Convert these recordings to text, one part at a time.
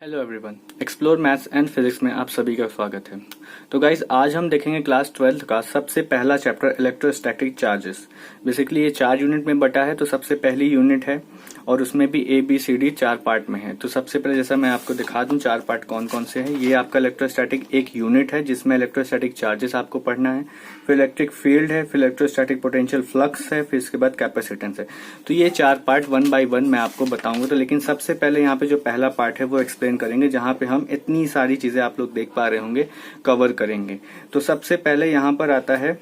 Hello everyone, explore maths and physics में आप सभी का स्वागत है। तो गाइज आज हम देखेंगे क्लास 12th का सबसे पहला चैप्टर इलेक्ट्रोस्टैटिक चार्जेस। बेसिकली ये 4 यूनिट में बटा है, तो सबसे पहली यूनिट है और उसमें भी ABCD 4 पार्ट में है। तो सबसे पहले जैसा मैं आपको दिखा दूं 4 पार्ट कौन कौन से हैं। ये आपका इलेक्ट्रोस्टैटिक एक यूनिट है जिसमें इलेक्ट्रोस्टैटिक चार्जेस आपको पढ़ना है, फिर इलेक्ट्रिक फील्ड है, फिर इलेक्ट्रोस्टैटिक पोटेंशियल फ्लक्स है, फिर इसके बाद कैपेसिटेंस है। तो ये 4 पार्ट 1 बाय 1 मैं आपको बताऊंगा। तो लेकिन सबसे पहले यहाँ पे जो पहला पार्ट है वो एक्सप्लेन करेंगे, जहां पे हम इतनी सारी चीजें आप लोग देख पा रहे होंगे कवर करेंगे। तो सबसे पहले यहाँ पर आता है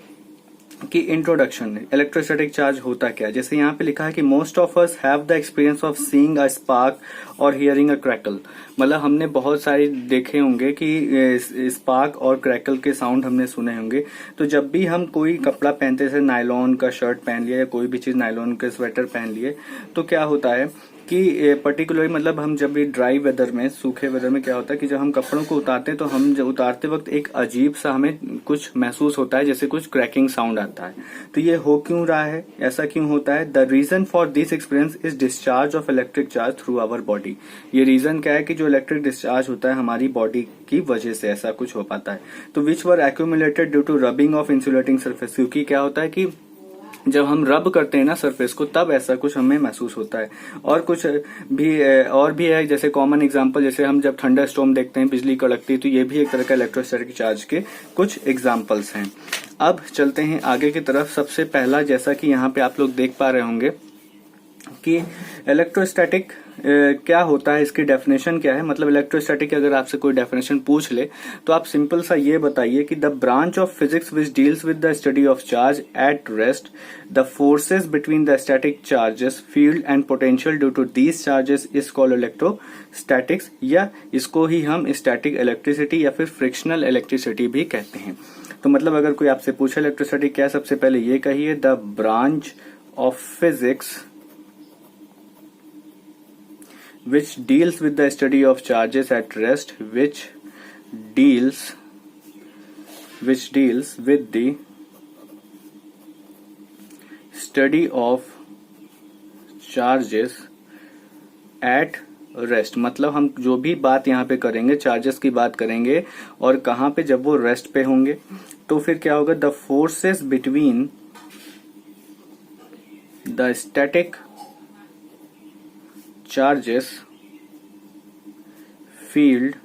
कि इंट्रोडक्शन, इलेक्ट्रोस्टैटिक चार्ज होता क्या है। जैसे यहाँ पे लिखा है कि most of us have the experience of seeing a spark और हियरिंग अ क्रैकल। मतलब हमने बहुत सारे देखे होंगे कि स्पार्क और क्रैकल के साउंड हमने सुने होंगे। तो जब भी हम कोई कपड़ा पहनते, जैसे नायलॉन का शर्ट पहन लिया या कोई भी चीज नायलॉन के स्वेटर पहन लिए, तो क्या होता है कि पर्टिकुलरली मतलब हम जब भी ड्राई वेदर में, सूखे वेदर में क्या होता है कि जब हम कपड़ों को उतारते हैं तो हम जब उतारते वक्त एक अजीब सा हमें कुछ महसूस होता है, जैसे कुछ क्रैकिंग साउंड आता है। तो ये हो क्यों रहा है, ऐसा क्यों होता है? The reason for this experience is discharge of electric charge through our body. ये रीजन क्या है कि जो इलेक्ट्रिक डिस्चार्ज होता है हमारी बॉडी की वजह से ऐसा कुछ हो पाता है। तो which were accumulated due to rubbing of insulating surface. क्योंकि क्या होता है कि जब हम रब करते हैं ना सरफेस को, तब ऐसा कुछ हमें महसूस होता है। और कुछ भी है, जैसे कॉमन एग्जांपल, जैसे हम जब थंडर स्टॉर्म देखते हैं, बिजली कड़कती है, तो ये भी एक तरह का इलेक्ट्रोस्टैटिक चार्ज के कुछ एग्जांपल्स हैं। अब चलते हैं आगे की तरफ। सबसे पहला, जैसा कि यहाँ पे आप लोग देख पा रहे होंगे कि इलेक्ट्रोस्टैटिक क्या होता है, इसकी डेफिनेशन क्या है। मतलब इलेक्ट्रोस्टैटिक की अगर आपसे कोई डेफिनेशन पूछ ले तो आप सिंपल सा ये बताइए कि the branch of physics which deals with the study of charge at rest, the forces between the static charges, field and potential due to these charges is called electrostatics, या इसको ही हम स्टैटिक इलेक्ट्रिसिटी या फिर frictional electricity भी कहते हैं। तो मतलब अगर कोई आपसे पूछे इलेक्ट्रोस्टैटिक क्या, सबसे पहले ये कहिए the branch of physics which deals with the study of charges at rest, which deals with the study of charges at rest. मतलब हम जो भी बात यहाँ पे करेंगे, चार्जेस की बात करेंगे, और कहाँ पे, जब वो रेस्ट पे होंगे, तो फिर क्या होगा, the forces between the static charges, field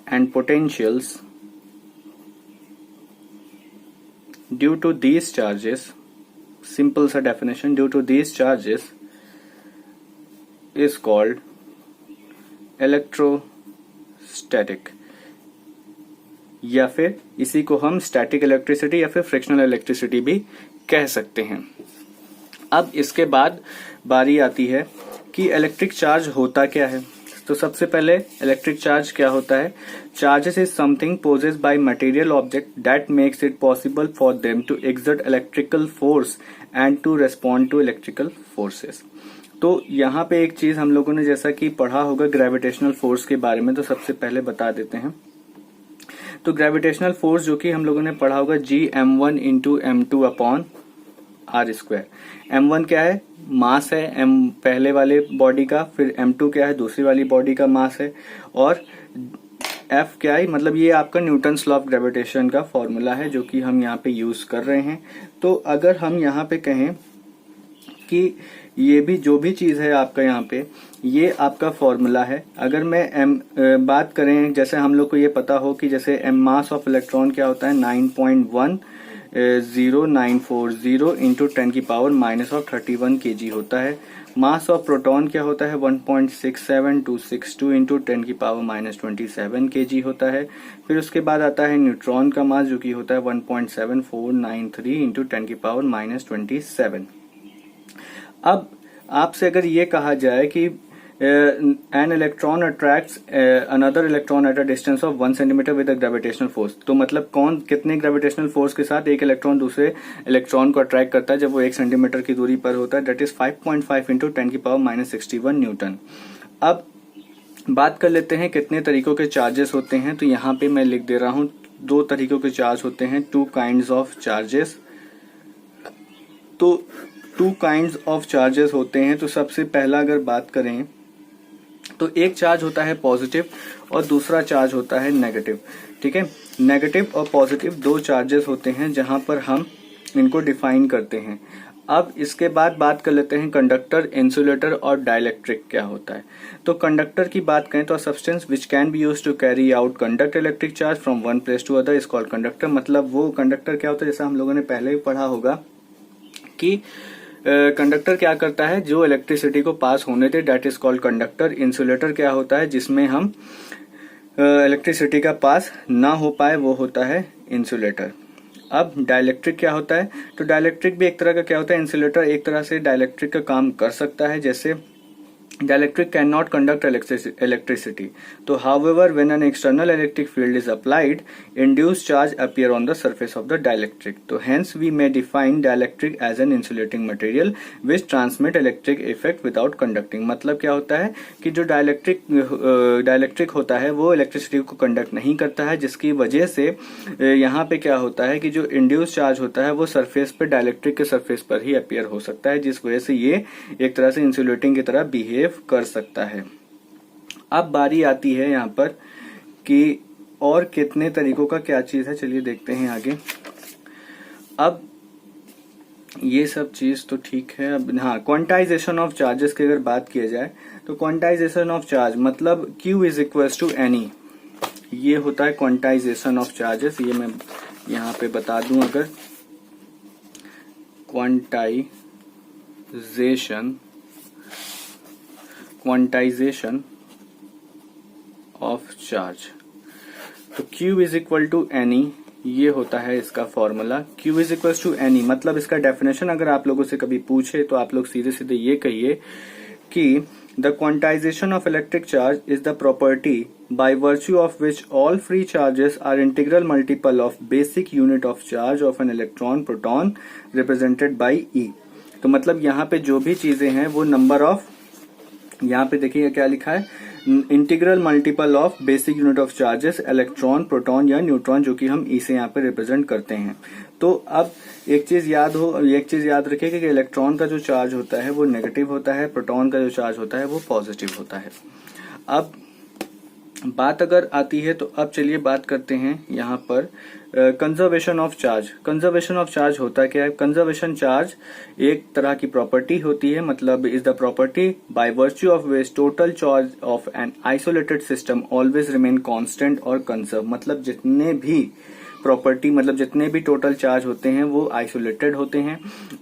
and potentials due to these charges, simple सा definition, due to these charges is called electrostatic, या फिर इसी को हम स्टैटिक इलेक्ट्रिसिटी या फिर फ्रिक्शनल इलेक्ट्रिसिटी भी कह सकते हैं। अब इसके बाद बारी आती है कि इलेक्ट्रिक चार्ज होता क्या है। तो सबसे पहले इलेक्ट्रिक चार्ज क्या होता है। Charges is something possessed by material object that makes it possible for them to exert electrical force and to respond to electrical forces. तो यहाँ पे एक चीज हम लोगों ने जैसा कि पढ़ा होगा ग्रेविटेशनल फोर्स के बारे में, तो सबसे पहले बता देते हैं। तो ग्रेविटेशनल फोर्स जो कि हम लोगों ने पढ़ा होगा Gm1 into M2 upon R²। M1 क्या है, मास है M पहले वाले बॉडी का, फिर M2 क्या है, दूसरी वाली बॉडी का मास है, और F क्या है, मतलब ये आपका न्यूटन्स लॉ ऑफ ग्रेविटेशन का फॉर्मूला है जो कि हम यहाँ पे यूज कर रहे हैं। तो अगर हम यहाँ पे कहें कि ये भी जो भी चीज है आपका यहाँ पे, ये आपका फॉर्मूला है। अगर मैं बात करें, जैसे हम लोग को ये पता हो कि जैसे मास ऑफ इलेक्ट्रॉन क्या होता है 9.10940 इंटू 10 की पावर माइनस ऑफ 31 kg होता है। मास ऑफ प्रोटॉन क्या होता है 1.67262 इंटू 10 की पावर माइनस 27 kg होता है। फिर उसके बाद आता है न्यूट्रॉन का मास जो कि होता है 1.7493 इंटू 10 की पावर माइनस 27। अब आपसे अगर ये कहा जाए कि an electron attracts another electron at a distance of 1 centimetre with a gravitational force, तो मतलब कितने ग्रेविटेशनल फोर्स के साथ एक इलेक्ट्रॉन दूसरे इलेक्ट्रॉन को अट्रैक्ट करता है जब वो 1 सेंटीमीटर की दूरी पर होता है, दैट इज 5.5 इंटू 10 की पावर माइनस 61 न्यूटन। अब बात कर लेते हैं कितने तरीकों के चार्जेस होते हैं। तो यहाँ पे मैं लिख दे रहा हूं 2 तरीकों के चार्ज होते हैं, 2 काइंड्स ऑफ चार्जेस। तो 2 काइंड्स ऑफ चार्जेस होते हैं। तो सबसे पहला अगर बात करें तो एक चार्ज होता है पॉजिटिव और दूसरा चार्ज होता है नेगेटिव। ठीक है, नेगेटिव और पॉजिटिव दो चार्जेस होते हैं जहां पर हम इनको डिफाइन करते हैं। अब इसके बाद बात कर लेते हैं कंडक्टर, इंसुलेटर और डाइलेक्ट्रिक क्या होता है। तो कंडक्टर की बात करें तो substance which can be used to carry out conduct electric charge from one place to other is called conductor. मतलब वो कंडक्टर क्या होता है, जैसा हम लोगों ने पहले भी पढ़ा होगा कि कंडक्टर क्या करता है, जो इलेक्ट्रिसिटी को पास होने दे, that is called conductor. Insulator क्या होता है, जिसमें हम इलेक्ट्रिसिटी का पास ना हो पाए, वो होता है इंसुलेटर। अब डाइलेक्ट्रिक क्या होता है, तो डाइलेक्ट्रिक भी एक तरह का क्या होता है, इंसुलेटर एक तरह से डाइलेक्ट्रिक का काम कर सकता है। जैसे dielectric can not conduct electricity, तो however when an external electric field is applied, induced charge appear on the surface of the dielectric. तो hence we may define dielectric as an insulating material which transmit electric effect without conducting. मतलब क्या होता है कि जो dielectric होता है वो इलेक्ट्रिसिटी को कंडक्ट नहीं करता है, जिसकी वजह से यहाँ पे क्या होता है कि जो इंड्यूस चार्ज होता है वो सरफेस पे, डाइलेक्ट्रिक के सरफेस पर ही अपीयर हो सकता है, जिस वजह से ये एक तरह से इंसुलेटिंग की तरह बिहेव कर सकता है। अब बारी आती है यहाँ पर कि और कितने तरीकों का क्या चीज है, चलिए देखते हैं आगे। अब ये सब चीज तो ठीक है। अब हाँ, क्वांटाइजेशन ऑफ चार्जेस की अगर बात किया जाए तो क्वांटाइजेशन ऑफ चार्ज मतलब Q is equal to n e, ये होता है क्वांटाइजेशन ऑफ चार्जेस। ये मैं यहाँ पे बता दूं, अगर क्वांटाइजेशन ऑफ चार्ज, तो Q is equal to n e, ये होता है इसका formula. Q is equal to n e मतलब इसका डेफिनेशन अगर आप लोगों से कभी पूछे तो आप लोग सीधे सीधे ये कहिए कि the quantization of electric charge is the property by virtue of which all free charges are integral multiple of basic unit of charge of an electron proton represented by E। तो मतलब यहाँ पे जो भी चीजें हैं वो नंबर ऑफ, यहाँ पे देखिए क्या लिखा है, integral multiple of basic unit of charges electron, proton या न्यूट्रॉन, जो कि हम ई से यहाँ पे रिप्रेजेंट करते हैं। तो अब एक चीज याद रखिए कि इलेक्ट्रॉन का जो चार्ज होता है वो नेगेटिव होता है, प्रोटॉन का जो चार्ज होता है वो पॉजिटिव होता है। अब बात अगर आती है तो अब चलिए बात करते हैं यहाँ पर conservation of charge. Conservation of charge होता क्या है, कंजर्वेशन चार्ज एक तरह की प्रॉपर्टी होती है, मतलब is the property by virtue of which total charge of an isolated system always remain constant और कंजर्व। मतलब जितने भी प्रॉपर्टी, मतलब जितने भी टोटल चार्ज होते हैं वो आइसोलेटेड होते हैं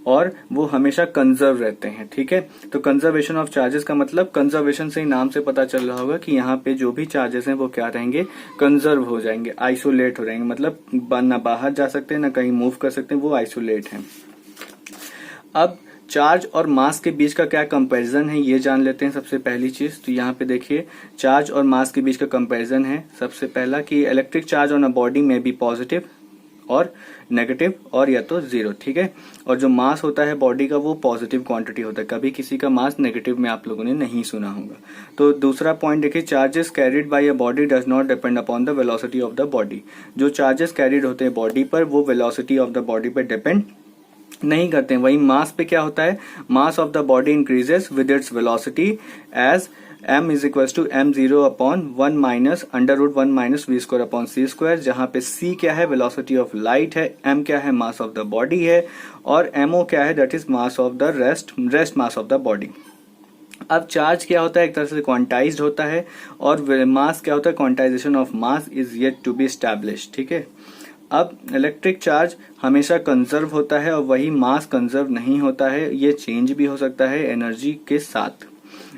और वो हमेशा कंजर्व रहते हैं। ठीक है, तो कंजर्वेशन ऑफ चार्जेस का मतलब, कंजर्वेशन से ही नाम से पता चल रहा होगा कि यहाँ पे जो भी चार्जेस हैं वो क्या रहेंगे, कंजर्व हो जाएंगे, आइसोलेट हो जाएंगे, मतलब ना बाहर जा सकते हैं ना कहीं मूव कर सकते हैं, वो आइसोलेट हैं। अब चार्ज और मास के बीच का क्या कंपैरिजन है ये जान लेते हैं सबसे पहली चीज। तो यहाँ पे देखिए चार्ज और मास के बीच का कंपैरिजन है सबसे पहला कि electric charge on a body में बी पॉजिटिव और नेगेटिव और या तो जीरो। ठीक है, और जो मास होता है बॉडी का वो पॉजिटिव क्वांटिटी होता है, कभी किसी का मास नेगेटिव में आप लोगों ने नहीं सुना होगा। तो दूसरा पॉइंट देखिए, charges carried by a body does not depend upon the velocity of the body. जो चार्जेस कैरिड होते हैं बॉडी पर वो वेलोसिटी ऑफ द बॉडी पर डिपेंड नहीं करते हैं। वही मास पे क्या होता है, mass of the body increases with its velocity as m is equal to m0 upon 1 minus under root 1 minus v square upon c square, जहां पे c क्या है, वेलोसिटी ऑफ लाइट है, m क्या है, मास ऑफ द बॉडी है, और mo क्या है, that is mass of the rest mass of the body. अब चार्ज क्या होता है, एक तरह से क्वांटाइज्ड होता है, और मास क्या होता है, quantization of mass is yet to be established. ठीक है, अब इलेक्ट्रिक चार्ज हमेशा कंजर्व होता है और वही मास कंजर्व नहीं होता है, ये चेंज भी हो सकता है एनर्जी के साथ,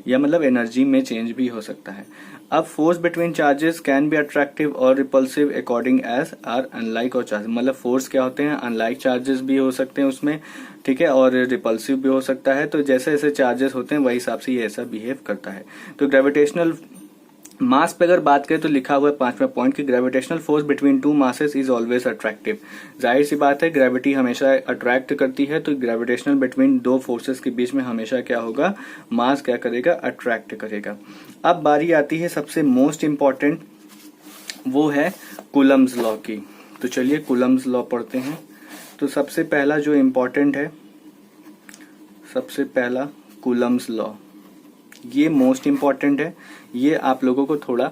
या मतलब एनर्जी में चेंज भी हो सकता है। अब force between charges can be attractive और repulsive according as are unlike और चार्ज। मतलब फोर्स क्या होते हैं, अनलाइक चार्जेस भी हो सकते हैं उसमें, ठीक है, और रिपल्सिव भी हो सकता है। तो जैसे जैसे चार्जेस होते हैं वही हिसाब से ये ऐसा बिहेव करता है। तो ग्रेविटेशनल मास पे अगर बात करें तो लिखा हुआ है 5वां पॉइंट की gravitational force between two masses is always attractive. जाहिर सी बात है ग्रेविटी हमेशा अट्रैक्ट करती है, तो ग्रेविटेशनल बिटवीन दो फोर्सेस के बीच में हमेशा क्या होगा, मास क्या करेगा, अट्रैक्ट करेगा। अब बारी आती है सबसे मोस्ट इम्पॉर्टेंट, वो है कूलम्स लॉ की। तो चलिए कूलम्स लॉ पढ़ते हैं। तो सबसे पहला जो इम्पोर्टेंट है, सबसे पहला कूलम्स लॉ, ये मोस्ट इम्पॉर्टेंट है, ये आप लोगों को थोड़ा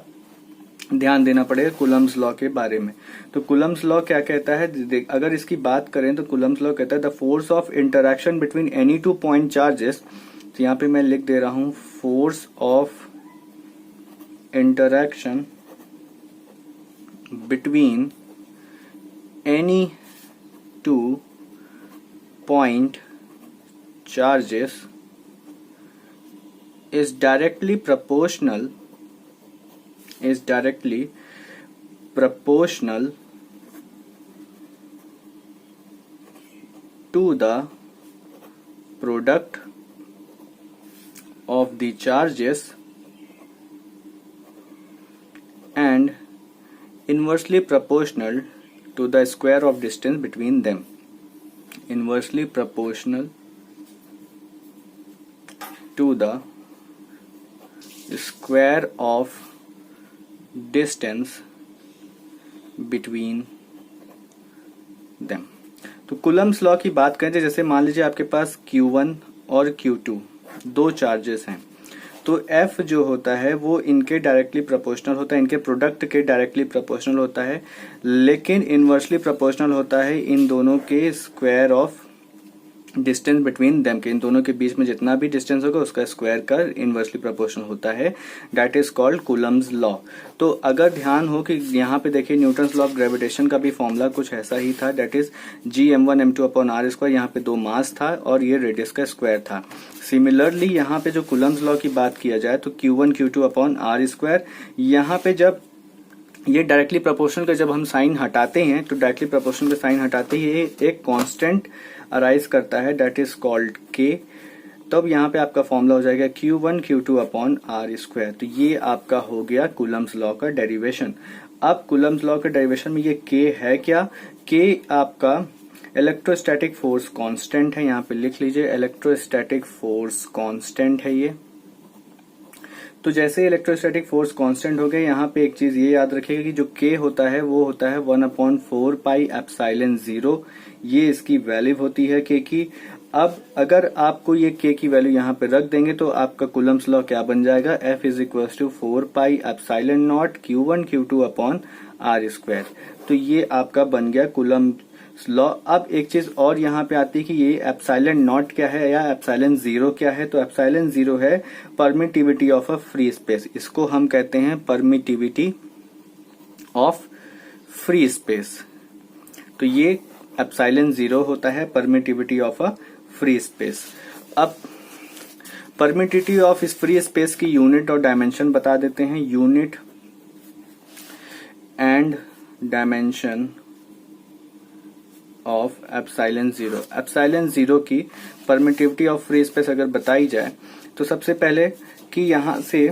ध्यान देना पड़ेगा कूलम्स लॉ के बारे में। तो कूलम्स लॉ क्या कहता है, अगर इसकी बात करें तो कूलम्स लॉ कहता है the force of interaction between any two point charges, तो यहाँ पे मैं लिख दे रहा हूं force of interaction between any two point charges is directly proportional to the product of the charges and inversely proportional to the square of distance between them. Inversely proportional to the square of distance between them। तो Coulomb's law की बात करें तो जैसे मान लीजिए आपके पास Q1 और Q2 दो चार्जेस हैं, तो F जो होता है वो इनके डायरेक्टली प्रोपोर्शनल होता है, इनके प्रोडक्ट के डायरेक्टली प्रोपोर्शनल होता है, लेकिन इनवर्सली प्रोपोर्शनल होता है इन दोनों के square of distance between them के, इन दोनों के बीच में जितना भी डिस्टेंस होगा उसका स्क्वायर का इनवर्सली प्रोपोर्शनल होता है, that is called Coulomb's law. तो अगर ध्यान हो कि यहाँ पे देखिए न्यूटन्स लॉ ऑफ ग्रेविटेशन का भी फॉर्मूला कुछ ऐसा ही था, दैट इज Gm1m2/r², यहाँ पे दो मास था और ये रेडियस का स्क्वायर था। सिमिलरली यहाँ पे जो कूलम्स लॉ की बात किया जाए तो Q1 Q2/r², यहाँ पे जब ये डायरेक्टली प्रोपोर्शनल का जब हम साइन हटाते हैं तो डायरेक्टली प्रोपोर्शनल का साइन हटाते ही एक कांस्टेंट अराइज करता है, दैट इज कॉल्ड के। तब यहाँ पे आपका फॉर्मूला हो जाएगा Q1 Q2/r²। तो ये आपका हो गया कूलम्स लॉ का डेरिवेशन। अब कूलम्स लॉ के डेरिवेशन में ये के है क्या, के आपका इलेक्ट्रोस्टैटिक फोर्स कांस्टेंट है, यहाँ पे लिख लीजिए इलेक्ट्रोस्टैटिक फोर्स कांस्टेंट है ये। तो जैसे इलेक्ट्रोस्टैटिक फोर्स कांस्टेंट हो गए, यहाँ पे एक चीज ये याद रखिएगा कि जो के होता है वो होता है 1/4πε0, ये इसकी वैल्यू होती है के की। अब अगर आपको ये के की वैल्यू यहाँ पे रख देंगे तो आपका कूलम्स लॉ क्या बन जाएगा, F = 4πε0 Q1 Q2/r²। तो ये आपका बन गया कूलम्स लॉ। अब एक चीज और यहाँ पे आती है कि ये एप्सिलॉन नॉट क्या है या एप्सिलॉन जीरो क्या है। तो एप्सिलॉन जीरो है permittivity of a free space, इसको हम कहते हैं परमिटिविटी ऑफ फ्री स्पेस। तो ये एप्सिलॉन जीरो होता है permittivity of a free space. अब परमिटिविटी ऑफ इस फ्री स्पेस की यूनिट और डायमेंशन बता देते हैं। Unit and dimension of epsilon zero. Epsilon zero की परमिटिविटी ऑफ फ्री स्पेस अगर बताई जाए तो सबसे पहले कि यहां से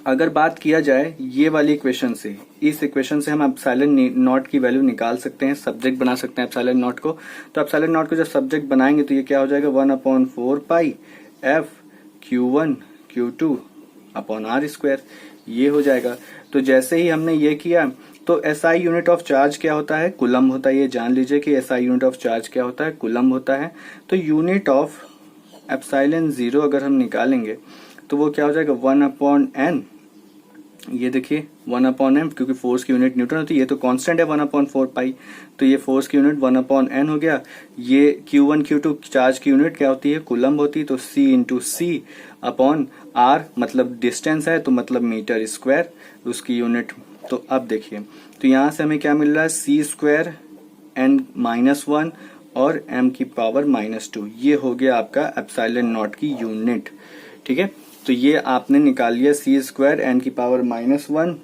अगर बात किया जाए ये वाली इक्वेशन से, इस इक्वेशन से हम एप्सिलॉन नॉट की वैल्यू निकाल सकते हैं, सब्जेक्ट बना सकते हैं एप्सिलॉन नॉट को। तो एप्सिलॉन नॉट को जब सब्जेक्ट बनाएंगे तो ये क्या हो जाएगा 1/4π Q1 Q2/r², ये हो जाएगा। तो जैसे ही हमने ये किया तो SI यूनिट ऑफ चार्ज क्या होता है, कूलम होता है। ये जान लीजिए कि SI यूनिट ऑफ चार्ज क्या होता है, कूलम होता है। तो यूनिट ऑफ एप्सिलॉन जीरो अगर हम निकालेंगे तो वो क्या हो जाएगा 1/n। ये देखिए 1/m, क्योंकि फोर्स की यूनिट न्यूटन होती है, ये तो कांस्टेंट है 1/4π, तो ये फोर्स की यूनिट 1/n हो गया। ये Q1 Q2 चार्ज की यूनिट क्या होती है, कूलम होती है। तो C/C/r मतलब डिस्टेंस है, तो मतलब मीटर स्क्वायर उसकी यूनिट। तो अब देखिए, तो यहां से हमें क्या मिल रहा है C² n-1 और m⁻², ये हो गया आपका एप्सिलॉन नॉट की यूनिट। ठीक है, तो ये आपने निकाल लिया C² n⁻1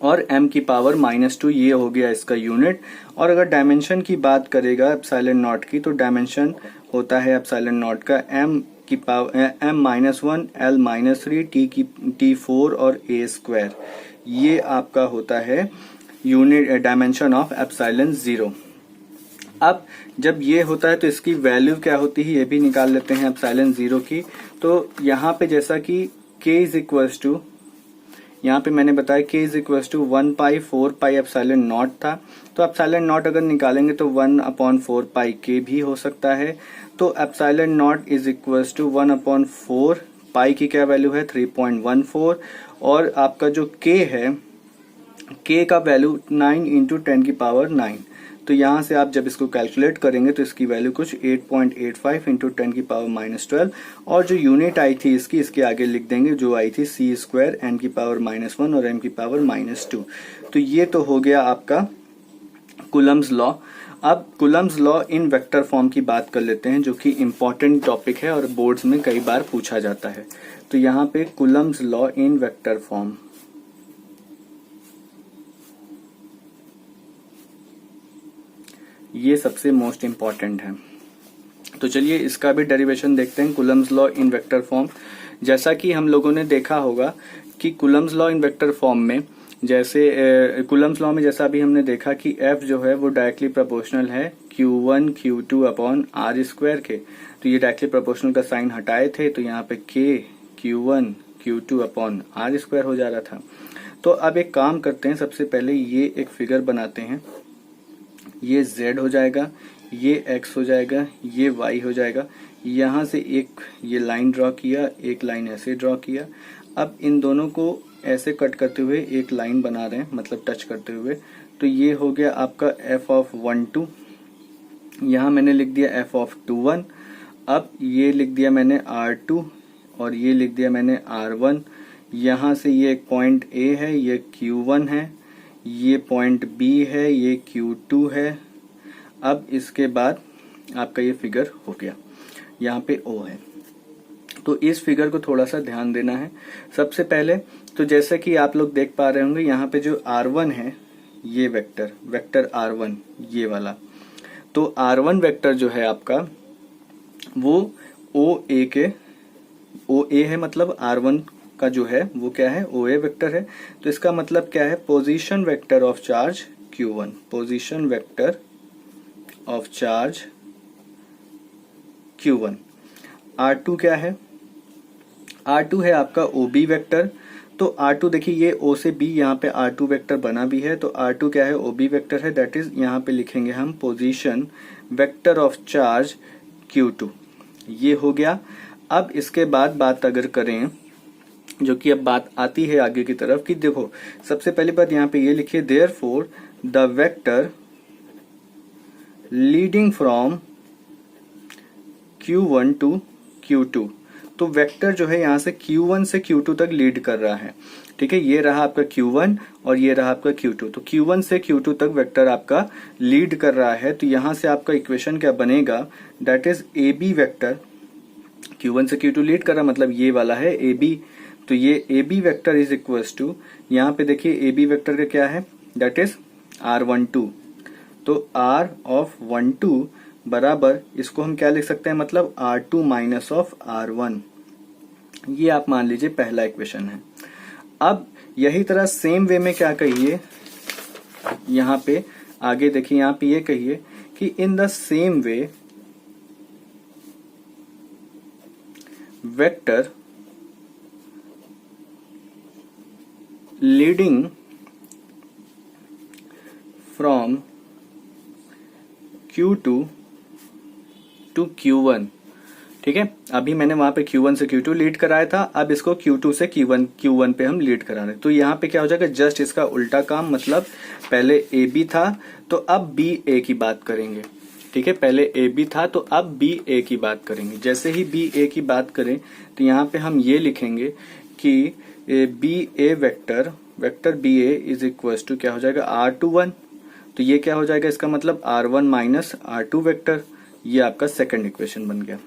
और m⁻², ये हो गया इसका यूनिट। और अगर डायमेंशन की बात करेगा एप्सिलॉन नॉट की, तो डायमेंशन होता है एप्सिलॉन नॉट का m⁻1 L-3 T4 और a², ये आपका होता है unit dimension of epsilon zero. अब जब ये होता है तो इसकी वैल्यू क्या होती है ये भी निकाल लेते हैं एप्सिलॉन जीरो की। तो यहाँ पे जैसा कि k = यहाँ पे मैंने बताया k = 1/4πε0 था, तो एप्सिलॉन नॉट अगर निकालेंगे तो 1/4πk भी हो सकता है। तो एप्सिलॉन नॉट = 1/4 पाई की क्या वैल्यू है 3.14 और आपका जो k है k का वैल्यू 9 इंटू 10 की पावर 9। तो यहाँ से आप जब इसको कैलकुलेट करेंगे तो इसकी वैल्यू कुछ 8.85 इंटू 10 की पावर -12 और जो यूनिट आई थी इसकी इसके आगे लिख देंगे जो आई थी c स्क्वायर n की पावर -1 और m की पावर -2। तो ये तो हो गया आपका कूलम्स लॉ। अब Coulomb's law in vector form की बात कर लेते हैं जो कि इम्पोर्टेंट टॉपिक है और बोर्ड्स में कई बार पूछा जाता है। तो यहाँ पे Coulomb's law in vector form, ये सबसे मोस्ट इम्पॉर्टेंट है। तो चलिए इसका भी डेरिवेशन देखते हैं, Coulomb's law in vector form. जैसा कि हम लोगों ने देखा होगा कि Coulomb's law in vector form में जैसे कूलम्स लॉ में जैसा अभी हमने देखा कि F जो है वो डायरेक्टली प्रोपोर्शनल है Q1 Q2 upon R square के। तो ये डायरेक्टली प्रोपोर्शनल का साइन हटाए थे तो यहाँ पे K Q1 Q2 upon R square हो जा रहा था। तो अब एक काम करते हैं, सबसे पहले ये एक फिगर बनाते हैं। ये Z हो जाएगा, ये X हो जाएगा, ये Y हो जाएगा। यहाँ से एक ये लाइन ड्रॉ किया, एक लाइन ऐसे ड्रॉ किया। अब इन दोनों को ऐसे कट करते हुए एक लाइन बना रहे हैं, मतलब टच करते हुए। तो ये हो गया आपका f ऑफ 1 2। यहाँ मैंने लिख दिया f ऑफ 2 1। अब ये लिख दिया मैंने R2 और ये लिख दिया मैंने R1। यहाँ से ये एक पॉइंट A है, ये Q1 है, ये पॉइंट B है, ये Q2 है। अब इसके बाद आपका ये फिगर हो गया, यहाँ पे O है। तो इस फिगर को थोड़ा सा ध्यान देना है। सबसे पहले तो जैसे कि आप लोग देख पा रहे होंगे यहाँ पे जो R1 है ये वेक्टर R1 ये वाला, तो R1 वेक्टर जो है आपका वो OA है, मतलब R1 का जो है वो क्या है OA वेक्टर है। तो इसका मतलब क्या है, position vector of charge Q1, position vector of charge Q1। R2 क्या है, R2 है आपका OB वेक्टर। तो R2 देखिए ये O से B यहाँ पे R2 वेक्टर बना भी है, तो R2 क्या है OB वेक्टर है, दैट इज यहाँ पे लिखेंगे हम position vector of charge Q2। ये हो गया। अब इसके बाद बात अगर करें, जो कि अब बात आती है आगे की तरफ, कि देखो सबसे पहली बात यहाँ पे ये लिखिए therefore the vector leading from Q1 to Q2। तो वेक्टर जो है यहाँ से Q1 से Q2 तक लीड कर रहा है। ठीक है, ये रहा आपका Q1 और ये रहा आपका Q2। तो Q1 से Q2 तक वेक्टर आपका लीड कर रहा है। तो यहाँ से आपका इक्वेशन क्या बनेगा, that is AB vector. Q1 से Q2 लीड कर रहा मतलब ये वाला है AB। तो ये AB vector is equals to, यहाँ पे देखिए AB वेक्टर का क्या है, दैट इज R12। तो R ऑफ 12 बराबर इसको हम क्या लिख सकते हैं, मतलब R2 माइनस ऑफ R1। ये आप मान लीजिए पहला इक्वेशन है। अब यही तरह सेम वे में क्या कहिए, यहाँ पे आगे देखिए, यहाँ पे ये कहिए कि in the same way vector leading from Q2 to Q1। ठीक है, अभी मैंने वहां पे Q1 से Q2 लीड कराया था, अब इसको Q2 से Q1 पे हम लीड करा रहे हैं। तो यहाँ पे क्या हो जाएगा, जस्ट इसका उल्टा काम, मतलब पहले AB था तो अब BA की बात करेंगे। ठीक है, पहले AB था तो अब BA की बात करेंगे। जैसे ही BA की बात करें तो यहाँ पे हम ये लिखेंगे कि BA vector BA is equal to क्या हो जाएगा R21। तो ये क्या हो जाएगा, इसका मतलब R1 माइनस R2 वेक्टर। ये आपका सेकंड इक्वेशन बन गया।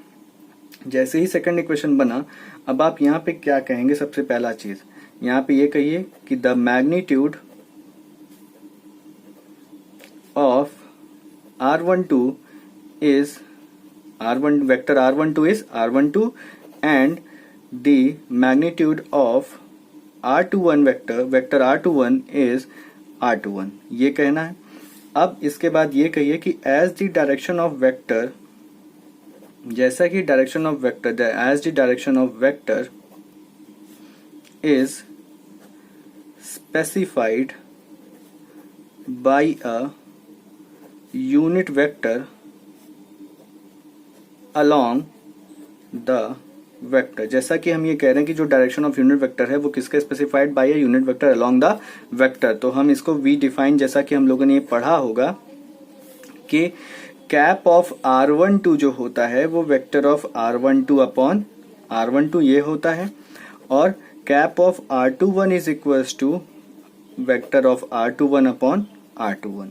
जैसे ही सेकंड इक्वेशन बना, अब आप यहाँ पे क्या कहेंगे, सबसे पहला चीज यहाँ पे ये कहिए कि the magnitude of R12 is R1 vector R12 is R12 and the magnitude of R21 vector R21 is R21। ये कहना है। अब इसके बाद ये कहिए कि as the direction of vector, जैसा कि direction of vector, as the direction of vector is specified by a unit vector along the vector. जैसा कि हम ये कह रहे हैं कि जो डायरेक्शन ऑफ यूनिट वेक्टर है वो किसका specified by a unit vector along the vector, तो हम इसको वी डिफाइन, जैसा कि हम लोगों ने ये पढ़ा होगा कि कैप ऑफ r12 जो होता है वो vector of r12 upon r12 ये होता है, और cap of r21 is equals to vector of r21 upon r21।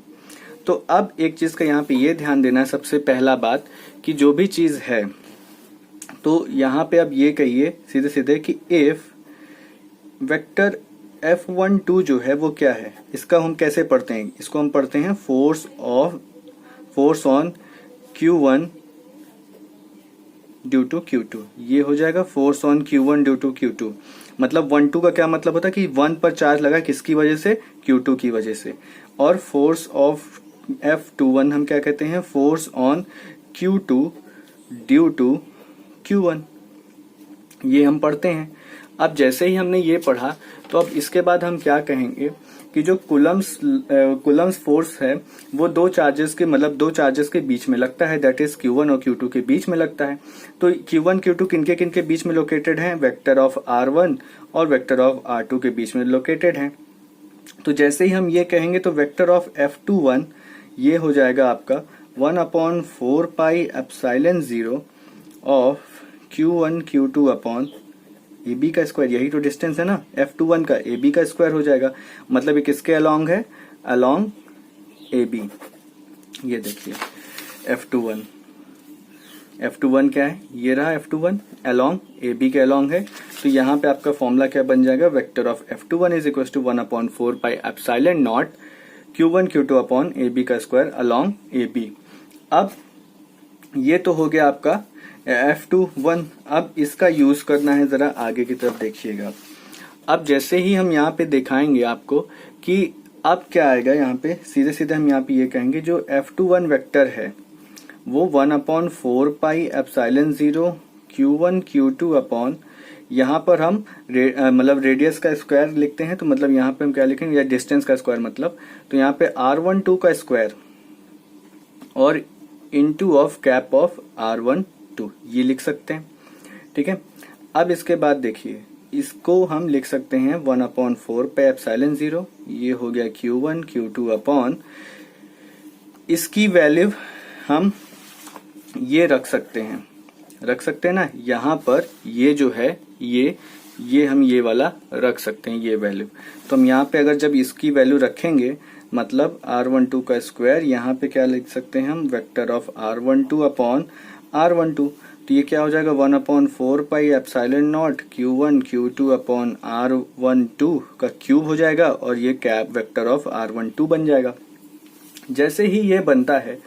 तो अब एक चीज का यहाँ पे ये ध्यान देना है, सबसे पहला बात कि जो भी चीज है तो यहाँ पे अब ये कहिए सीधे सीधे कि इफ वेक्टर F12 जो है वो क्या है, इसका हम कैसे पढ़ते हैं, इसको हम पढ़ते हैं force on Q1 due to Q2। ये हो जाएगा force on Q1 due to Q2। मतलब 1-2 का क्या मतलब होता है कि 1 पर चार्ज लगा किसकी वजह से, Q2 की वजह से। और फोर्स ऑफ F21 हम क्या कहते हैं, force on Q2 due to Q1। ये हम पढ़ते हैं। अब जैसे ही हमने ये पढ़ा तो अब इसके बाद हम क्या कहेंगे कि जो कुलम्स फोर्स है वो दो चार्जेस के बीच में लगता है, दैट इज Q1 और Q2 के बीच में लगता है। तो Q1 Q2 किनके बीच में लोकेटेड है, वेक्टर ऑफ R1 और वेक्टर ऑफ R2 के बीच में लोकेटेड है। तो जैसे ही हम ये कहेंगे तो वेक्टर ऑफ F21 ये हो जाएगा आपका 1/4 pi epsilon 0 of Q1 Q2 upon AB का स्क्वायर, यही तो डिस्टेंस है ना F21 का, AB का स्क्वायर हो जाएगा। मतलब ये किसके अलोंग है, अलोंग AB। ये देखिए F21 क्या है, ये रहा F21 अलोंग AB के अलोंग है। तो यहाँ पे आपका फॉर्मूला क्या बन जाएगा, vector of F21 is equal to 1/4 pi epsilon not Q1 Q2 upon AB का स्क्वायर अलोंग AB। अब ये तो हो गया आपका F21। अब इसका यूज करना है, जरा आगे की तरफ देखिएगा। अब जैसे ही हम यहाँ पे दिखाएंगे आपको कि अब क्या आएगा, यहाँ पे सीधे सीधे हम यहाँ पे ये कहेंगे जो F21 वेक्टर है वो 1/4 pi epsilon 0 Q1 Q2 upon, यहाँ पर हम मतलब रेडियस का स्क्वायर लिखते हैं, तो मतलब यहाँ पे हम क्या लिखेंगे, या डिस्टेंस का स्क्वायर मतलब, तो यहाँ पे R12 का स्क्वायर और into of cap of R12 ये लिख सकते हैं। ठीक है, अब इसके बाद देखिए इसको हम लिख सकते हैं 1/4 पे एप्सिलॉन 0, ये हो गया Q1 Q2 अपॉन, इसकी वैल्यू हम ये रख सकते हैं ना, यहाँ पर ये जो है ये हम ये वाला रख सकते हैं ये वैल्यू। तो हम यहाँ पे अगर जब इसकी वैल्यू रखेंगे मतलब R12 का स्क्वायर, यहाँ पे क्या लिख सकते हैं हम, vector of R12 upon R12। तो ये क्या हो जाएगा 1/4 pi epsilon not Q1 Q2 upon R12 का क्यूब हो जाएगा, और ये कैप वेक्टर ऑफ R12 बन जाएगा। जैसे ही ये बनता है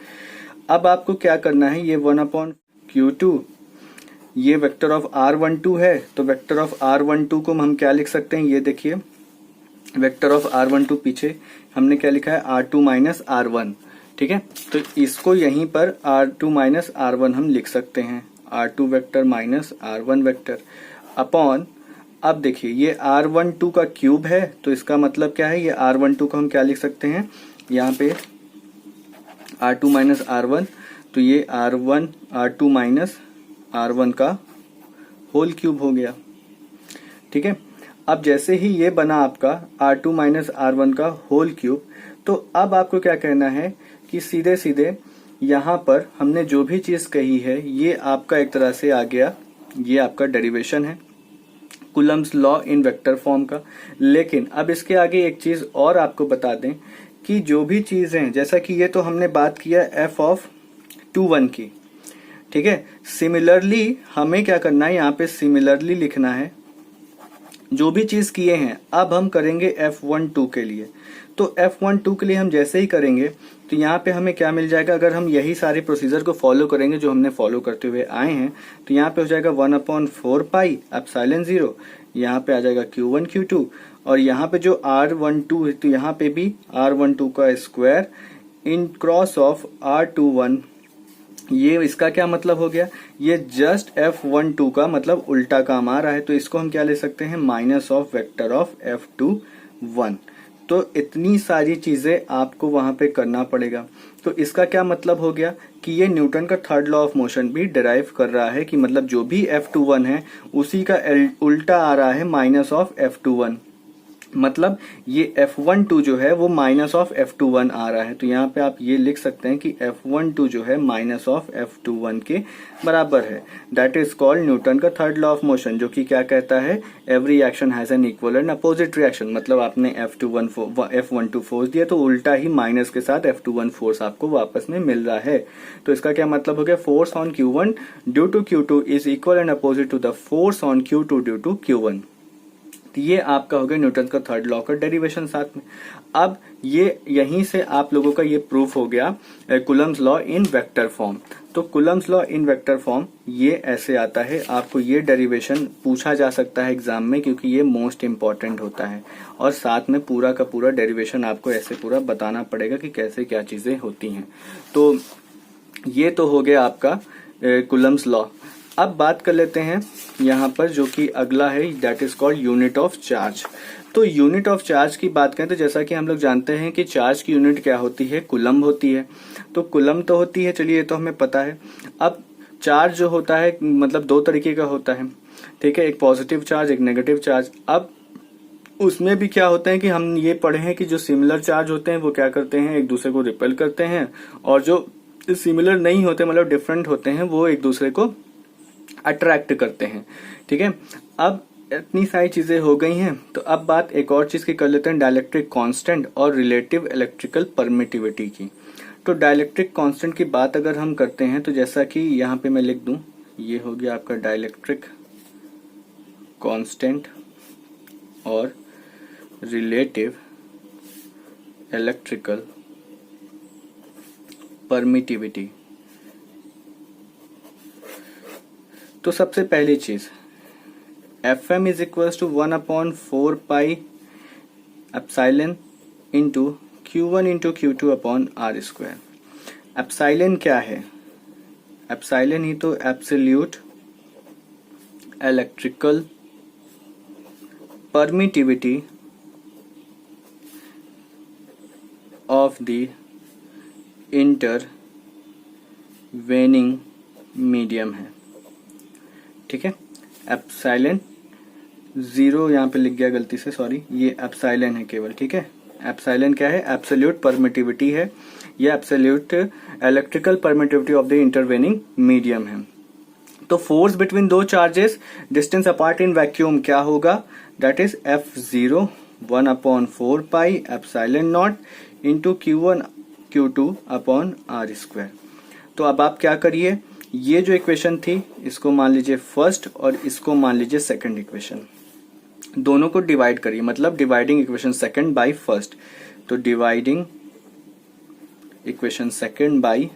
अब आपको क्या करना है, ये 1/Q2 ये वेक्टर ऑफ R12 है, तो वेक्टर ऑफ R12 को हम क्या लिख सकते हैं, ये देखिए वेक्टर ऑफ R12 पीछे हमने क्या लिखा है R2 माइनस R1। ठीक है, तो इसको यहीं पर R2 माइनस R1 हम लिख सकते हैं, R2 vector minus R1 vector upon, अब देखिए ये R12 का क्यूब है, तो इसका मतलब क्या है, ये R12 को हम क्या लिख सकते हैं, यहाँ पे R2 माइनस R1, तो ये R2 माइनस R1 का होल क्यूब हो गया। ठीक है, अब जैसे ही ये बना आपका R2 माइनस R1 का होल क्यूब, तो अब आपको क्या कहना है कि सीधे सीधे यहाँ पर हमने जो भी चीज कही है ये आपका एक तरह से आ गया, ये आपका डेरिवेशन है Coulomb's law in vector form का। लेकिन अब इसके आगे एक चीज और आपको बता दें कि जो भी चीजें, जैसा कि ये तो हमने बात किया F21 की, ठीक है, सिमिलरली हमें क्या करना है, यहाँ पे सिमिलरली लिखना है जो भी चीज किए हैं। अब हम करेंगे F12 के लिए, तो F12 के लिए हम जैसे ही करेंगे तो यहाँ पे हमें क्या मिल जाएगा, अगर हम यही सारे प्रोसीजर को फॉलो करेंगे जो हमने फॉलो करते हुए आए हैं, तो यहाँ पे हो जाएगा 1/4 पाई एप्सिलॉन 0, यहाँ पे आ जाएगा Q1 Q2, और यहाँ पे जो R12 है तो यहाँ पे भी R12 का square in cross of R21। ये इसका क्या मतलब हो गया, ये जस्ट F12 का मतलब उल्टा काम आ रहा है, तो इसको हम क्या ले सकते हैं, minus of vector of F21। तो इतनी सारी चीजें आपको वहां पे करना पड़ेगा। तो इसका क्या मतलब हो गया कि ये न्यूटन का थर्ड लॉ ऑफ मोशन भी डिराइव कर रहा है कि मतलब जो भी F21 है उसी का उल्टा आ रहा है माइनस ऑफ F21। मतलब ये F12 जो है वो माइनस ऑफ F21 आ रहा है। तो यहाँ पे आप ये लिख सकते हैं कि F12 जो है माइनस ऑफ F21 के बराबर है। दैट इज कॉल्ड न्यूटन का थर्ड लॉ ऑफ मोशन, जो कि क्या कहता है, every action has an equal and opposite reaction. मतलब आपने F12 फोर्स दिया तो उल्टा ही माइनस के साथ F21 फोर्स आपको वापस में मिल रहा है। तो इसका क्या मतलब हो गया, force on Q1 due to Q2 is equal and opposite to the force on Q2 due to Q1। ये आपका हो गया न्यूटन का थर्ड लॉ का डेरिवेशन साथ में। अब ये यहीं से आप लोगों का ये प्रूफ हो गया Coulomb's law in vector form. तो Coulomb's law in vector form ये ऐसे आता है, आपको ये डेरिवेशन पूछा जा सकता है एग्जाम में, क्योंकि ये मोस्ट इंपॉर्टेंट होता है और साथ में पूरा का पूरा डेरिवेशन आपको ऐसे पूरा बताना पड़ेगा कि कैसे क्या चीजें होती हैं। तो ये तो हो गया आपका कुलम्स लॉ। अब बात कर लेते हैं यहाँ पर जो कि अगला है, that is called unit of charge. तो यूनिट ऑफ चार्ज की बात करें तो जैसा कि हम लोग जानते हैं कि चार्ज की यूनिट क्या होती है, कुलम होती है। तो कुलम तो होती है, चलिए ये तो हमें पता है। अब चार्ज जो होता है मतलब दो तरीके का होता है, ठीक है, एक पॉजिटिव चार्ज एक नेगेटिव चार्ज। अब उसमें भी क्या होता है कि हम ये पढ़े हैं कि जो सिमिलर चार्ज होते हैं वो क्या करते हैं, एक दूसरे को रिपेल करते हैं, और जो सिमिलर नहीं होते मतलब डिफरेंट होते हैं वो एक दूसरे को अट्रैक्ट करते हैं। ठीक है, अब इतनी सारी चीजें हो गई हैं, तो अब बात एक और चीज की कर लेते हैं, डाइलेक्ट्रिक कांस्टेंट और रिलेटिव इलेक्ट्रिकल परमिटिविटी की। तो डाइलेक्ट्रिक कांस्टेंट की बात अगर हम करते हैं तो जैसा कि यहाँ पे मैं लिख दूं, ये हो गया आपका डाइलेक्ट्रिक कांस्टेंट और रिलेटिव इलेक्ट्रिकल परमिटिविटी। तो सबसे पहली चीज Fm is equal to 1/4 pi epsilon into Q1 into Q2 upon are square. Epsilon क्या है, एप्सिलॉन ही तो absolute electrical permittivity of the intervening medium है। ठीक है, एप्सिलॉन 0 यहाँ पे लिख गया गलती से, सॉरी, ये एप्सिलॉन है केवल। ठीक है, एप्सिलॉन क्या है, एब्सोल्यूट परमिटिविटी है, ये absolute electrical permittivity of the intervening medium है। तो फोर्स बिटवीन दो charges distance apart in vacuum क्या होगा, that is F0 1/4 pi epsilon not into Q1 Q2 upon are square. तो अब आप क्या करिए, ये जो इक्वेशन थी इसको मान लीजिए फर्स्ट और इसको मान लीजिए सेकंड इक्वेशन, दोनों को डिवाइड करिए, मतलब dividing equation second by first. तो dividing equation second by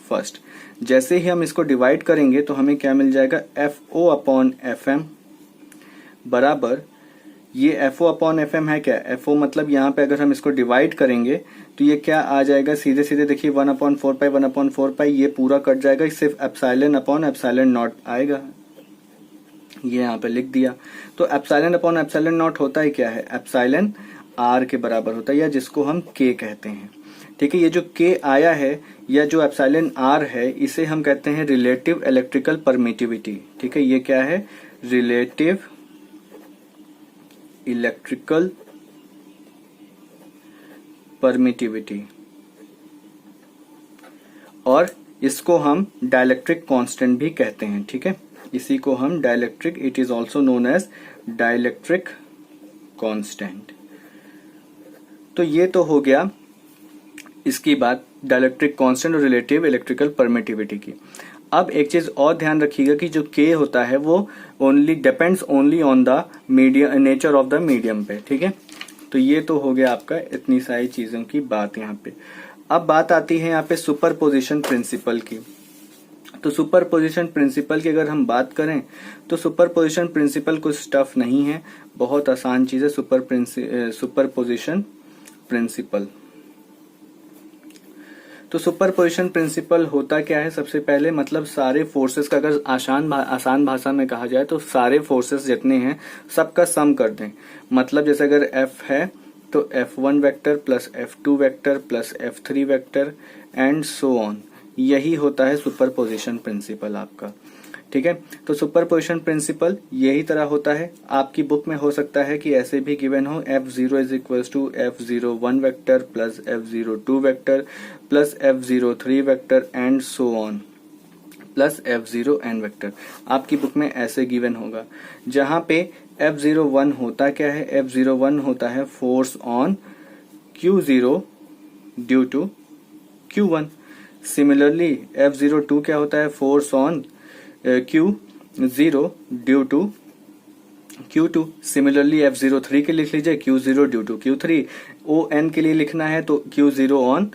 first, जैसे ही हम इसको डिवाइड करेंगे तो हमें क्या मिल जाएगा, FO अपॉन FM बराबर, ये FO अपॉन FM है क्या, FO मतलब यहाँ पे अगर हम इसको डिवाइड करेंगे तो ये क्या आ जाएगा, सीधे सीधे देखिए 1/4 पाई 1/4 पाई, ये पूरा कट जाएगा, सिर्फ एप्सिलॉन अपॉन एप्सिलॉन नॉट आएगा, ये यहाँ पे लिख दिया। तो एप्सिलॉन अपॉन एप्सिलॉन नॉट होता है क्या है, एप्सिलॉन R के बराबर होता है, या जिसको हम K कहते हैं। ठीक है, ये जो K आया है या जो एप्सिलॉन R है इसे हम कहते हैं रिलेटिव इलेक्ट्रिकल परमिटिविटी। ठीक है, ये क्या है, रिलेटिव इलेक्ट्रिकल परमिटिविटी, और इसको हम डाइलेक्ट्रिक कांस्टेंट भी कहते हैं। ठीक है, इसी को हम dielectric, it is also known as dielectric constant. तो ये तो हो गया इसकी बात, डाइलेक्ट्रिक कांस्टेंट और रिलेटिव इलेक्ट्रिकल परमिटिविटी की। अब एक चीज और ध्यान रखिएगा कि जो K होता है वो only depends only on the medium, nature of the medium पे। ठीक है, तो ये तो हो गया आपका इतनी सारी चीजों की बात यहाँ पे। अब बात आती है यहाँ पे सुपरपोजिशन प्रिंसिपल की। तो सुपरपोजिशन प्रिंसिपल की अगर हम बात करें तो सुपरपोजिशन प्रिंसिपल कुछ टफ नहीं है, बहुत आसान चीज है सुपरपोजिशन प्रिंसिपल। तो सुपरपोजिशन प्रिंसिपल होता क्या है, सबसे पहले मतलब सारे फोर्सेस का अगर आसान भाषा में कहा जाए तो सारे फोर्सेस जितने हैं सबका सम कर दें। मतलब जैसे अगर F है तो F1 vector plus F2 vector plus F3 vector and so on. यही होता है सुपरपोजिशन प्रिंसिपल आपका। ठीक है, तो सुपरपोजिशन प्रिंसिपल यही तरह होता है। आपकी बुक में हो सकता है कि ऐसे भी गिवन हो F0 is equal to F01 vector plus F02 vector plus F03 vector and so on plus F0n vector. आपकी बुक में ऐसे गिवन होगा, जहां पे F01 होता क्या है, F01 होता है force on Q0 due to Q1। Similarly F02 क्या होता है, force on Q0 due to Q2। Similarly F03 के लिख लीजिए Q0 due to Q3। ON के लिए लिखना है तो Q0 ऑन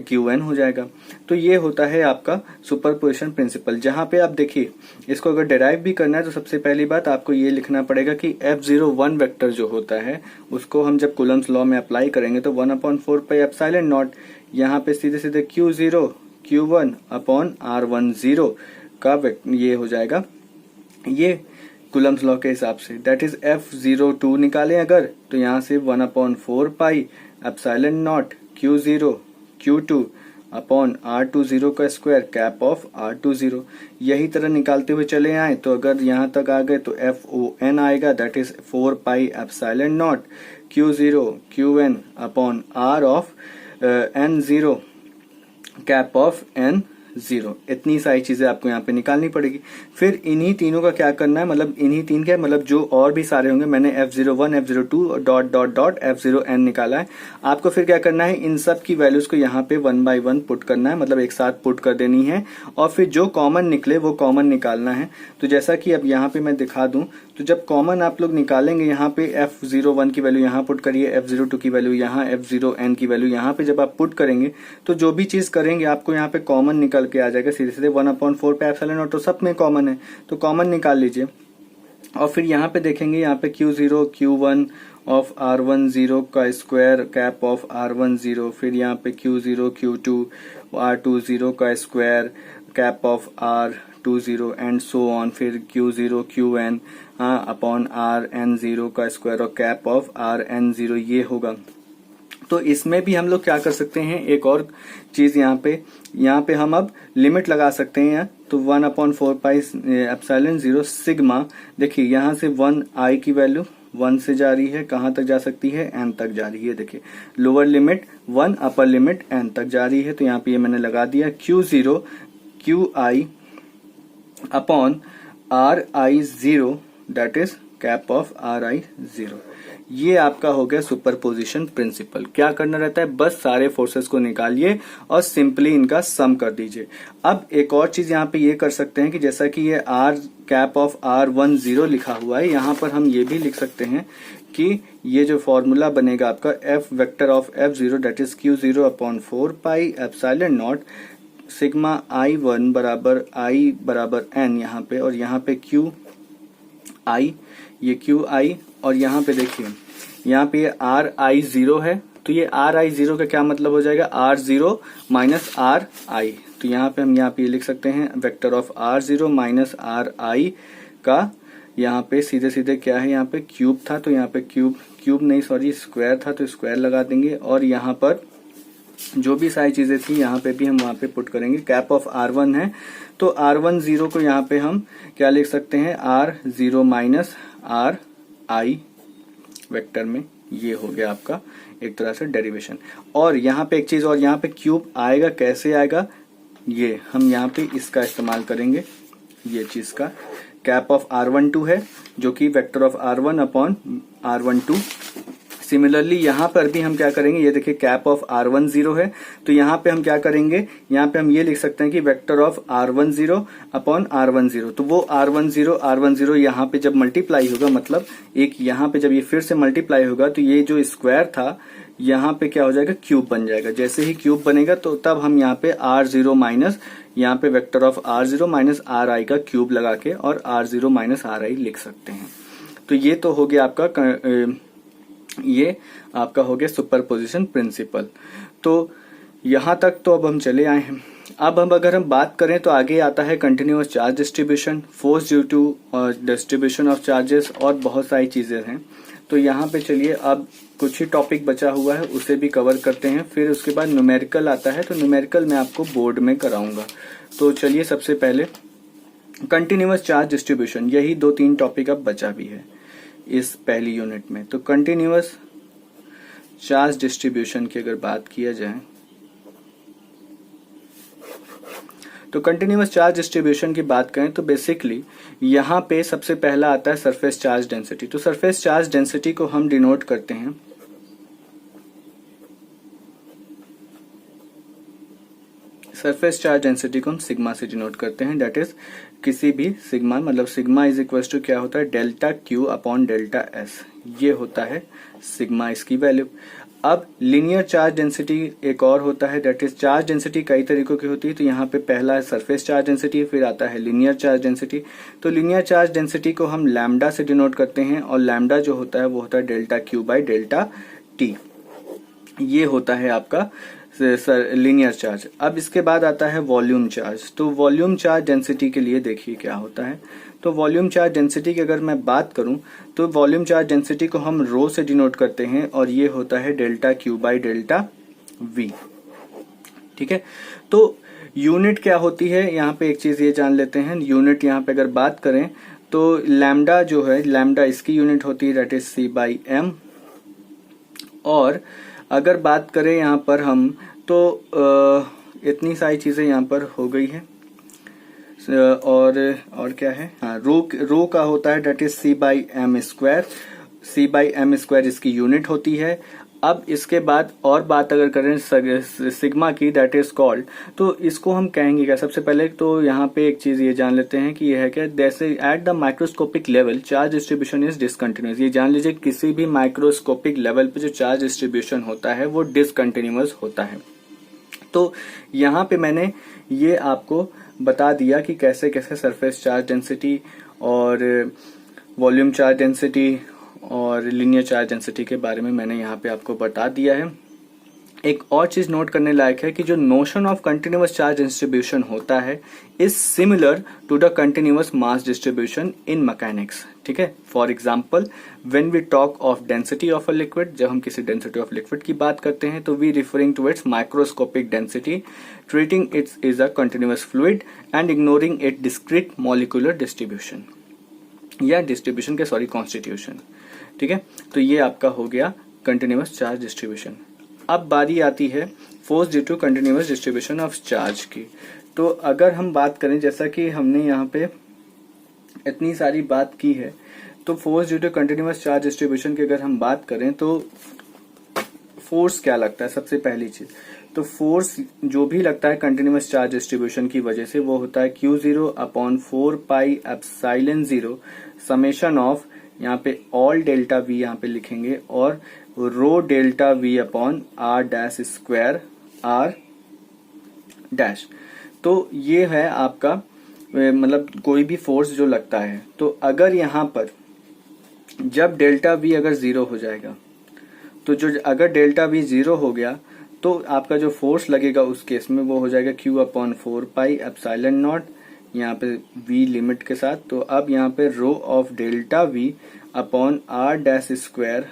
Qn हो जाएगा। तो ये होता है आपका सुपरपोजिशन प्रिंसिपल। जहां पे आप देखिए, इसको अगर डिराइव भी करना है तो सबसे पहली बात आपको ये लिखना पड़ेगा कि F01 वेक्टर जो होता है उसको हम जब कूलम्स लॉ में अप्लाई करेंगे तो 1/4 पाई एप्सिलॉन नॉट, यहाँ पे सीधे सीधे Q0 Q1 अपॉन R10 का ये हो जाएगा, ये कूलम्स लॉ के हिसाब से। दैट इज F02 निकालें अगर तो यहाँ से 1/4 pi epsilon not Q0 Q2 upon R20 का स्क्वायर कैप ऑफ R20। यही तरह निकालते हुए चले आए तो अगर यहाँ तक आ गए तो FON आएगा, that is 4 pi epsilon not Q0 QN upon R of N0 cap of N0। इतनी सारी चीजें आपको यहाँ पे निकालनी पड़ेगी। फिर इन्हीं तीनों का क्या करना है, मतलब इन्हीं तीन क्या मतलब जो और भी सारे होंगे, मैंने F01 F02 dot dot dot F0n निकाला है। आपको फिर क्या करना है, इन सब की वैल्यूज को यहाँ पे 1 बाय 1 पुट करना है, मतलब एक साथ पुट कर देनी है और फिर जो कॉमन निकले वो कॉमन निकालना है। तो जैसा कि अब यहाँ पे मैं दिखा दूं, तो जब कॉमन आप लोग निकालेंगे यहाँ पे F01 की वैल्यू यहाँ पुट करिए, F02 की वैल्यू यहाँ, F0n की वैल्यू यहाँ पे जब आप पुट करेंगे तो जो भी चीज करेंगे आपको यहाँ पे कॉमन निकल के आ जाएगा सीधे सीधे 1/4 पे एप्सिलॉन नॉट। तो सब में कॉमन है तो कॉमन निकाल लीजिए और फिर यहाँ पे देखेंगे, यहाँ पे Q0 Q1 ऑफ R10 का स्क्वायर कैप ऑफ R10, फिर यहाँ पे Q0 Q2 R20 का square cap of R20 and so on, फिर Q0 QN अपॉन RN0 का स्क्वायर और कैप ऑफ RN0 ये होगा। तो इसमें भी हम लोग क्या कर सकते हैं, एक और चीज यहाँ पे हम अब लिमिट लगा सकते हैं। तो 1/4 पाई एप्सिलॉन 0 सिग्मा, देखिए यहाँ से 1i की वैल्यू 1 से जा रही है, कहाँ तक जा सकती है, n तक जा रही है। देखिए lower limit 1 upper limit n तक जा रही है, तो यहाँ पे ये मैंने लगा दिया Q0 QI upon RI0 that is cap of RI0। ये आपका हो गया सुपरपोजिशन प्रिंसिपल। क्या करना रहता है, बस सारे फोर्सेस को निकालिए और सिंपली इनका सम कर दीजिए। अब एक और चीज यहाँ पे ये कर सकते हैं कि जैसा कि ये R कैप ऑफ R10 लिखा हुआ है, यहाँ पर हम ये भी लिख सकते हैं कि ये जो फॉर्मूला बनेगा आपका F vector of F0 that is Q0 upon 4 pi epsilon not sigma I1 बराबर N यहाँ पे, और यहाँ पे QI, ये QI, और यहाँ पे देखिए यहाँ पे ये RI0 है, तो ये RI0 का क्या मतलब हो जाएगा, R0 माइनस RI। तो यहाँ पे हम यहाँ पे लिख सकते हैं vector of R0 minus RI का, यहाँ पे सीधे सीधे क्या है, यहाँ पे क्यूब था तो यहाँ पे क्यूब नहीं सॉरी स्क्वायर था तो स्क्वायर लगा देंगे, और यहाँ पर जो भी सारी चीजें थी यहाँ पे भी हम वहां पे पुट करेंगे। कैप ऑफ R1 है तो R10 को यहाँ पे हम क्या लिख सकते हैं, R0 माइनस RI वेक्टर में। ये हो गया आपका एक तरह से डेरिवेशन। और यहाँ पे एक चीज और, यहाँ पे क्यूब आएगा, कैसे आएगा, ये हम यहाँ पे इसका इस्तेमाल करेंगे, ये चीज का कैप ऑफ R12 है जो कि vector of R1 upon R12। Similarly यहाँ पर भी हम क्या करेंगे, ये देखिए कैप ऑफ R10 है तो यहाँ पे हम क्या करेंगे, यहाँ पे हम ये लिख सकते हैं कि vector of R10 upon R10। तो वो R10 यहाँ पे जब मल्टीप्लाई होगा, मतलब एक यहाँ पे जब ये फिर से मल्टीप्लाई होगा तो ये जो स्क्वायर था यहाँ पे क्या हो जाएगा, क्यूब बन जाएगा। जैसे ही क्यूब बनेगा तो तब हम यहाँ पे R0 माइनस, यहाँ पे vector of R0 minus RI का क्यूब लगा के और R0 माइनस RI लिख सकते हैं। तो ये तो हो गया आपका, ये आपका हो गया सुपरपोजिशन प्रिंसिपल। तो यहां तक तो अब हम चले आए हैं। अब हम अगर हम बात करें तो आगे आता है continuous charge distribution, force due to distribution of charges, और बहुत सारी चीजें हैं। तो यहाँ पे चलिए अब कुछ ही टॉपिक बचा हुआ है उसे भी कवर करते हैं, फिर उसके बाद न्यूमेरिकल आता है, तो न्यूमेरिकल मैं आपको बोर्ड में कराऊंगा। तो चलिए सबसे पहले कंटिन्यूअस चार्ज डिस्ट्रीब्यूशन, यही 2-3 टॉपिक अब बचा भी है इस पहली यूनिट में। तो कंटिन्यूअस चार्ज डिस्ट्रीब्यूशन की अगर बात किया जाए तो कंटिन्यूअस चार्ज डिस्ट्रीब्यूशन की बात करें तो बेसिकली यहाँ पे सबसे पहला आता है सरफेस चार्ज डेंसिटी। तो सरफेस चार्ज डेंसिटी को हम डिनोट करते हैं सरफेस चार्ज डेंसिटी को हम सिग्मा से डिनोट करते हैं, दैट इज किसी भी सिग्मा, मतलब सिग्मा इज इक्वल टू क्या होता है, delta Q upon delta S, ये होता है सिग्मा इसकी वैल्यू। अब लीनियर चार्ज डेंसिटी एक और होता है, दैट इज चार्ज डेंसिटी कई तरीकों की होती है। तो यहाँ पे पहला है सरफेस चार्ज डेंसिटी, फिर आता है लीनियर चार्ज डेंसिटी। तो लीनियर चार्ज डेंसिटी को हम लैम्डा से डिनोट करते हैं और लैम्डा जो होता है वो होता है delta Q by delta T, ये होता है आपका लीनियर चार्ज। अब इसके बाद आता है वॉल्यूम चार्ज। तो वॉल्यूम चार्ज डेंसिटी के लिए देखिए क्या होता है। तो वॉल्यूम चार्ज डेंसिटी की अगर मैं बात करूं तो वॉल्यूम चार्ज डेंसिटी को हम रो से डिनोट करते हैं और ये होता है delta Q by delta we, ठीक है। तो यूनिट क्या होती है, यहाँ पे एक चीज ये जान लेते हैं। यूनिट यहाँ पे अगर बात करें तो लैम्डा जो है, लैम्डा इसकी यूनिट होती है, that is C by M. और अगर बात करें यहाँ पर हम तो इतनी सारी चीजें यहाँ पर हो गई है। और क्या है, हाँ, रो का होता है that is C by M square, C by M square इसकी यूनिट होती है। अब इसके बाद और बात अगर करें सिग्मा की, दैट इज कॉल्ड, तो इसको हम कहेंगे क्या, सबसे पहले तो यहाँ पे एक चीज ये जान लेते हैं कि ये है क्या, जैसे at the microscopic level charge distribution is discontinuous. ये जान लीजिए किसी भी माइक्रोस्कोपिक लेवल पे जो चार्ज डिस्ट्रीब्यूशन होता है वो डिसकंटिन्यूअस होता है। तो यहाँ पे मैंने ये आपको बता दिया कि कैसे कैसे सरफेस चार्ज डेंसिटी और वॉल्यूम चार्ज डेंसिटी और लीनियर चार्ज डेंसिटी के बारे में मैंने यहाँ पे आपको बता दिया है। एक और चीज नोट करने लायक है कि जो notion of continuous charge distribution होता है is similar to the continuous mass distribution in mechanics, ठीक है। For example when we talk of density of a liquid, जब हम किसी डेंसिटी ऑफ लिक्विड की बात करते हैं तो we referring to its microscopic density, treating its is a continuous fluid and ignoring it discrete molecular distribution या distribution के सॉरी कॉन्स्टिट्यूशन, ठीक है। तो ये आपका हो गया कंटिन्यूअस चार्ज डिस्ट्रीब्यूशन। अब बारी आती है force due to continuous distribution of charge की। तो अगर हम बात करें, जैसा कि हमने यहाँ पे इतनी सारी बात की है, तो force due to continuous charge distribution की अगर हम बात करें तो फोर्स क्या लगता है, सबसे पहली चीज तो फोर्स जो भी लगता है कंटिन्यूअस चार्ज डिस्ट्रीब्यूशन की वजह से वो होता है Q0 upon 4 pi epsilon 0 summation of, यहाँ पे ऑल डेल्टा वी यहाँ पे लिखेंगे, और rho delta V upon R dash square R dash. तो ये है आपका मतलब कोई भी फोर्स जो लगता है। तो अगर यहाँ पर जब डेल्टा वी अगर 0 हो जाएगा, तो जो अगर डेल्टा वी 0 हो गया तो आपका जो फोर्स लगेगा उस केस में वो हो जाएगा Q upon 4 pi epsilon not, यहाँ पे v लिमिट के साथ। तो अब यहाँ पे rho of delta v upon R dash square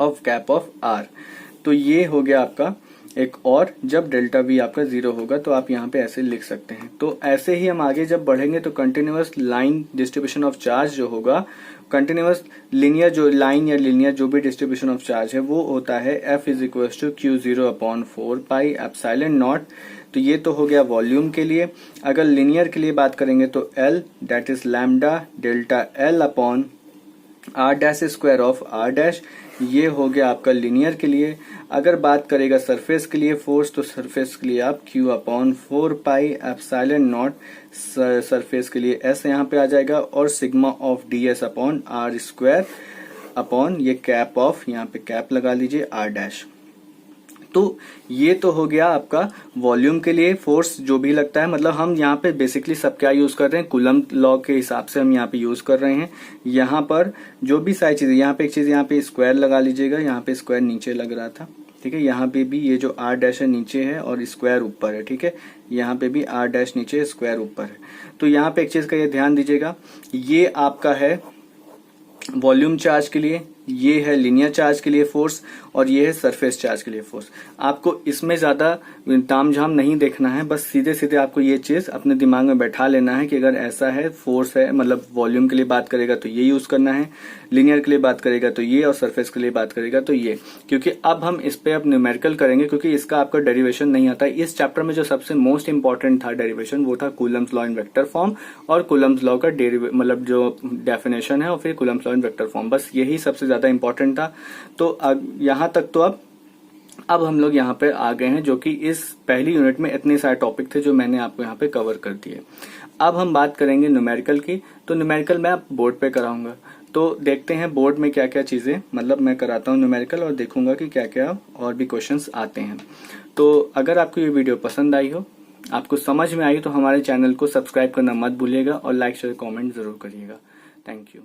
of cap of R. तो ये हो गया आपका एक, और जब डेल्टा v आपका 0 होगा तो आप यहाँ पे ऐसे लिख सकते हैं। तो ऐसे ही हम आगे जब बढ़ेंगे तो continuous line distribution of charge जो होगा, कंटिन्यूअस लिनियर जो लाइन या लिनियर जो भी डिस्ट्रीब्यूशन ऑफ चार्ज है वो होता है F is equal to Q0 upon 4 pi epsilon naught. तो ये तो हो गया वॉल्यूम के लिए। अगर लिनियर के लिए बात करेंगे तो L that is lambda delta L upon R dash square of R dash, ये हो गया आपका लिनियर के लिए। अगर बात करेगा सरफेस के लिए फोर्स, तो सरफेस के लिए आप Q upon 4 pi epsilon naught, surface के लिए S यहाँ पे आ जाएगा, और sigma of ds upon are square upon ये कैप ऑफ, यहाँ पे कैप लगा लीजिए आर डैश। तो ये तो हो गया आपका वॉल्यूम के लिए फोर्स जो भी लगता है। मतलब हम यहाँ पे बेसिकली सब क्या यूज कर रहे हैं, कूलम्ब लॉ के हिसाब से हम यहाँ पे यूज कर रहे हैं। यहाँ पर जो भी सारी चीजें, यहाँ पे एक चीज यहाँ पे स्क्वायर लगा लीजिएगा, यहाँ पे स्क्वायर नीचे लग रहा था, ठीक है। यहाँ पे भी ये जो आर डैश है नीचे है और स्क्वायर ऊपर है, ठीक है। यहाँ पे भी आर डैश नीचे स्क्वायर ऊपर है। तो यहाँ पे एक चीज का ये ध्यान दीजिएगा, ये आपका है वॉल्यूम चार्ज के लिए, ये है लीनियर चार्ज के लिए फोर्स, और ये है सरफेस चार्ज के लिए फोर्स। आपको इसमें ज्यादा तामझाम नहीं देखना है, बस सीधे सीधे आपको ये चीज अपने दिमाग में बैठा लेना है कि अगर ऐसा है, फोर्स है, मतलब वॉल्यूम के लिए बात करेगा तो ये यूज करना है, लीनियर के लिए बात करेगा तो ये, और सरफेस के लिए बात करेगा तो ये। क्योंकि अब हम इस पे अब न्यूमेरिकल करेंगे, क्योंकि इसका आपका डेरिवेशन नहीं आता है। इस चैप्टर में जो सबसे मोस्ट इंपॉर्टेंट था डेरिवेशन, वो था Coulomb's law in vector form और कूलम्स लॉ का मतलब जो डेफिनेशन है, और फिर Coulomb's law in vector form, बस यही सबसे ज्यादा इंपॉर्टेंट था। तो अब यहां तक तो अब हम लोग यहाँ पे आ गए हैं, जो कि इस पहली यूनिट में इतने सारे टॉपिक थे जो मैंने आपको यहाँ पे कवर कर दिए। अब हम बात करेंगे न्यूमेरिकल की। तो न्यूमेरिकल मैं आप बोर्ड पे कराऊंगा, तो देखते हैं बोर्ड में क्या क्या चीजें, मतलब मैं कराता हूँ न्यूमेरिकल और देखूंगा कि क्या क्या और भी क्वेश्चंस आते हैं। तो अगर आपको ये वीडियो पसंद आई हो, आपको समझ में आई, तो हमारे चैनल को सब्सक्राइब करना मत भूलिएगा और लाइक शेयर कॉमेंट जरूर करिएगा। Thank you.